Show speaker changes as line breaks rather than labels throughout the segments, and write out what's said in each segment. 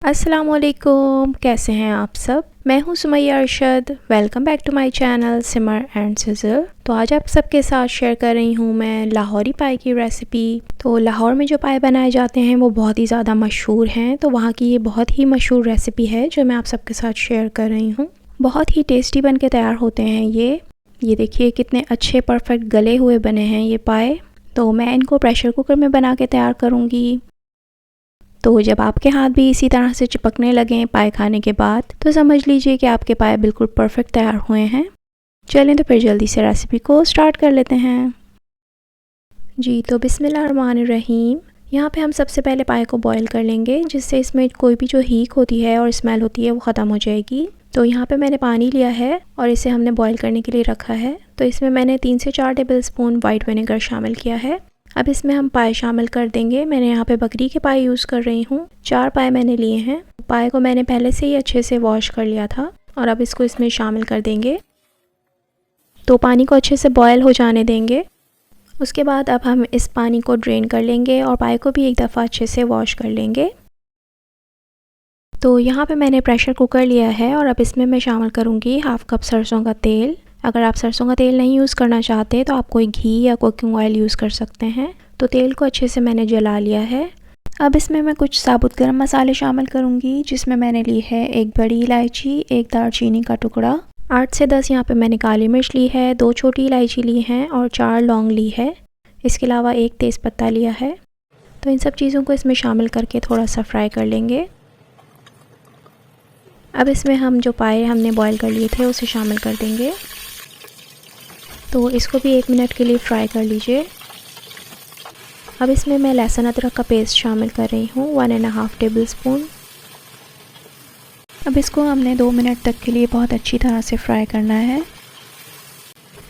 अस्सलामुअलैकुम, कैसे हैं आप सब। मैं हूं Sumaiya Arshad. Welcome back to my channel Simmer and Sizzle. तो आज आप सबके साथ शेयर कर रही हूं मैं लाहौरी पाए की रेसिपी। तो लाहौर में जो पाए बनाए जाते हैं वो बहुत ही ज़्यादा मशहूर हैं, तो वहाँ की ये बहुत ही मशहूर रेसिपी है जो मैं आप सबके साथ शेयर कर रही हूँ। बहुत ही टेस्टी बन के तैयार होते हैं ये देखिए कितने अच्छे परफेक्ट गले हुए बने हैं ये पाए। तो मैं इनको प्रेशर कुकर में बना के तैयार करूँगी। तो जब आपके हाथ भी इसी तरह से चिपकने लगें पाए खाने के बाद, तो समझ लीजिए कि आपके पाए बिल्कुल परफेक्ट तैयार हुए हैं। चलें तो फिर जल्दी से रेसिपी को स्टार्ट कर लेते हैं। जी तो बिस्मिल्लाहिर्रहमानिर्रहीम। यहाँ पे हम सबसे पहले पाए को बॉईल कर लेंगे, जिससे इसमें कोई भी जो हीक होती है और स्मेल होती है वो ख़त्म हो जाएगी। तो यहाँ पे मैंने पानी लिया है और इसे हमने बॉईल करने के लिए रखा है। तो इसमें मैंने 3 से 4 टेबलस्पून वाइट विनेगर शामिल किया है। अब इसमें हम पाए शामिल कर देंगे। मैंने यहाँ पे बकरी के पाए यूज़ कर रही हूँ। 4 पाए मैंने लिए हैं। पाए को मैंने पहले से ही अच्छे से वॉश कर लिया था और अब इसको इसमें शामिल कर देंगे। तो पानी को अच्छे से बॉयल हो जाने देंगे। उसके बाद अब हम इस पानी को ड्रेन कर लेंगे और पाए को भी एक दफ़ा अच्छे से वॉश कर लेंगे। तो यहाँ पे मैंने प्रेशर कुकर लिया है और अब इसमें मैं शामिल करूँगी हाफ़ कप सरसों का तेल। अगर आप सरसों का तेल नहीं यूज़ करना चाहते तो आप कोई घी या कुकिंग ऑयल यूज़ कर सकते हैं। तो तेल को अच्छे से मैंने जला लिया है। अब इसमें मैं कुछ साबुत गरम मसाले शामिल करूँगी, जिसमें मैंने ली है 1 बड़ी इलायची, 1 दालचीनी का टुकड़ा, 8 से 10 यहाँ पे मैंने काली मिर्च ली है, 2 छोटी इलायची ली हैं और 4 लौंग ली है। इसके अलावा 1 तेज़पत्ता लिया है। तो इन सब चीज़ों को इसमें शामिल करके थोड़ा सा फ्राई कर लेंगे। अब इसमें हम जो पाए हमने बॉईल कर लिए थे उसे शामिल कर देंगे। तो इसको भी 1 मिनट के लिए फ्राई कर लीजिए। अब इसमें मैं लहसुन अदरक का पेस्ट शामिल कर रही हूँ 1.5 टेबलस्पून। अब इसको हमने 2 मिनट तक के लिए बहुत अच्छी तरह से फ्राई करना है।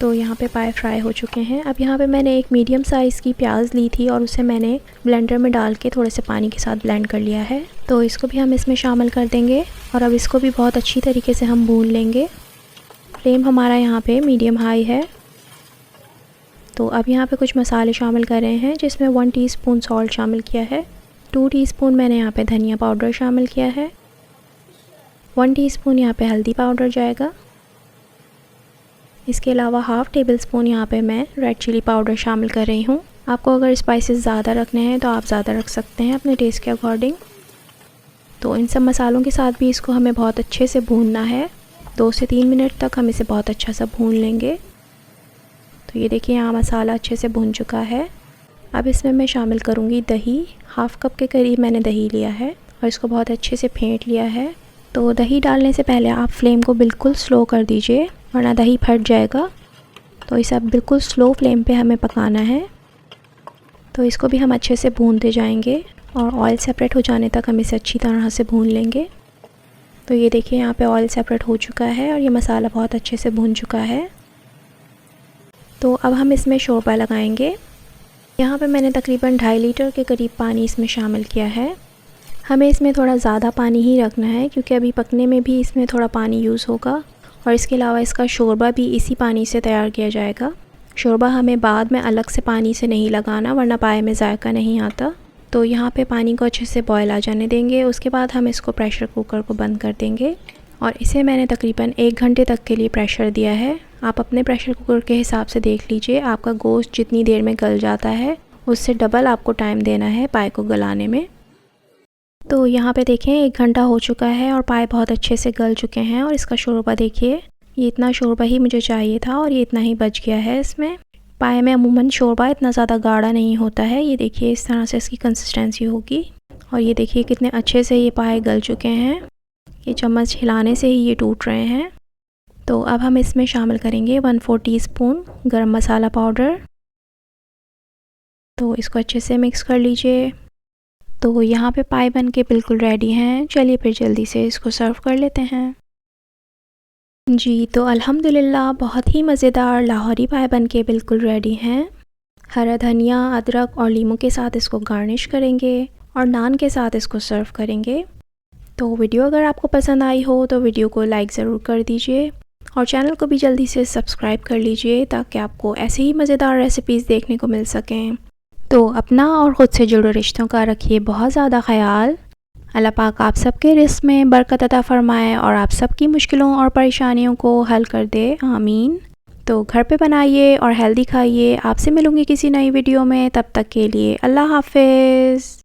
तो यहाँ पे पाए फ्राई हो चुके हैं। अब यहाँ पे मैंने एक मीडियम साइज़ की प्याज ली थी और उसे मैंने ब्लेंडर में डाल के थोड़े से पानी के साथ ब्लेंड कर लिया है। तो इसको भी हम इसमें शामिल कर देंगे और अब इसको भी बहुत अच्छी तरीके से हम भून लेंगे। फ्लेम हमारा यहाँ पे मीडियम हाई है। तो अब यहाँ पे कुछ मसाले शामिल कर रहे हैं, जिसमें 1 टीस्पून सॉल्ट शामिल किया है, 2 टीस्पून मैंने यहाँ पे धनिया पाउडर शामिल किया है, 1 टीस्पून यहाँ पे हल्दी पाउडर जाएगा। इसके अलावा हाफ़ टेबल स्पून यहाँ पे मैं रेड चिली पाउडर शामिल कर रही हूँ। आपको अगर स्पाइसेस ज़्यादा रखने हैं तो आप ज़्यादा रख सकते हैं अपने टेस्ट के अकॉर्डिंग। तो इन सब मसालों के साथ भी इसको हमें बहुत अच्छे से भूनना है। 2 से 3 मिनट तक हम इसे बहुत अच्छा सा भून लेंगे। तो ये देखिए यहाँ मसाला अच्छे से भून चुका है। अब इसमें मैं शामिल करूँगी दही। हाफ़ कप के करीब मैंने दही लिया है और इसको बहुत अच्छे से फेंट लिया है। तो दही डालने से पहले आप फ्लेम को बिल्कुल स्लो कर दीजिए, वरना दही फट जाएगा। तो इसे अब बिल्कुल स्लो फ्लेम पे हमें पकाना है। तो इसको भी हम अच्छे से भूनते जाएंगे और ऑयल सेपरेट हो जाने तक हम इसे अच्छी तरह से भून लेंगे। तो ये देखिए यहाँ पे ऑयल सेपरेट हो चुका है और ये मसाला बहुत अच्छे से भून चुका है। तो अब हम इसमें शोरबा लगाएंगे। यहाँ पे मैंने तकरीबन 2.5 लीटर के करीब पानी इसमें शामिल किया है। हमें इसमें थोड़ा ज़्यादा पानी ही रखना है, क्योंकि अभी पकने में भी इसमें थोड़ा पानी यूज़ होगा और इसके अलावा इसका शोरबा भी इसी पानी से तैयार किया जाएगा। शोरबा हमें बाद में अलग से पानी से नहीं लगाना, वरना पाए में जायका नहीं आता। तो यहाँ पे पानी को अच्छे से बॉयल आ जाने देंगे। उसके बाद हम इसको प्रेशर कुकर को बंद कर देंगे और इसे मैंने तकरीबन 1 घंटे तक के लिए प्रेशर दिया है। आप अपने प्रेशर कुकर के हिसाब से देख लीजिए, आपका गोश्त जितनी देर में गल जाता है उससे डबल आपको टाइम देना है पाए को गलाने में। तो यहाँ पे देखें 1 घंटा हो चुका है और पाए बहुत अच्छे से गल चुके हैं और इसका शोरबा देखिए, ये इतना शोरबा ही मुझे चाहिए था और ये इतना ही बच गया है इसमें। पाए में अमूमन शोरबा इतना ज़्यादा गाढ़ा नहीं होता है। ये देखिए इस तरह से इसकी कंसिस्टेंसी होगी और ये देखिए कितने अच्छे से ये पाए गल चुके हैं। ये चम्मच हिलाने से ही ये टूट रहे हैं। तो अब हम इसमें शामिल करेंगे 1/4 टीस्पून गरम मसाला पाउडर। तो इसको अच्छे से मिक्स कर लीजिए। तो यहाँ पे पाए बन के बिल्कुल रेडी हैं। चलिए फिर जल्दी से इसको सर्व कर लेते हैं। जी तो अल्हम्दुलिल्लाह बहुत ही मज़ेदार लाहौरी पाए बन के बिल्कुल रेडी हैं। हरा धनिया, अदरक और लीमू के साथ इसको गार्निश करेंगे और नान के साथ इसको सर्व करेंगे। तो वीडियो अगर आपको पसंद आई हो तो वीडियो को लाइक ज़रूर कर दीजिए और चैनल को भी जल्दी से सब्सक्राइब कर लीजिए, ताकि आपको ऐसे ही मज़ेदार रेसिपीज़ देखने को मिल सकें। तो अपना और ख़ुद से जुड़े रिश्तों का रखिए बहुत ज़्यादा ख्याल। अल्लाह पाक आप सबके रिस्क में बरकत अता फ़रमाए और आप सबकी मुश्किलों और परेशानियों को हल कर दे, आमीन। तो घर पे बनाइए और हेल्दी खाइए। आपसे मिलूँगी किसी नई वीडियो में, तब तक के लिए अल्लाह हाफ़िज़।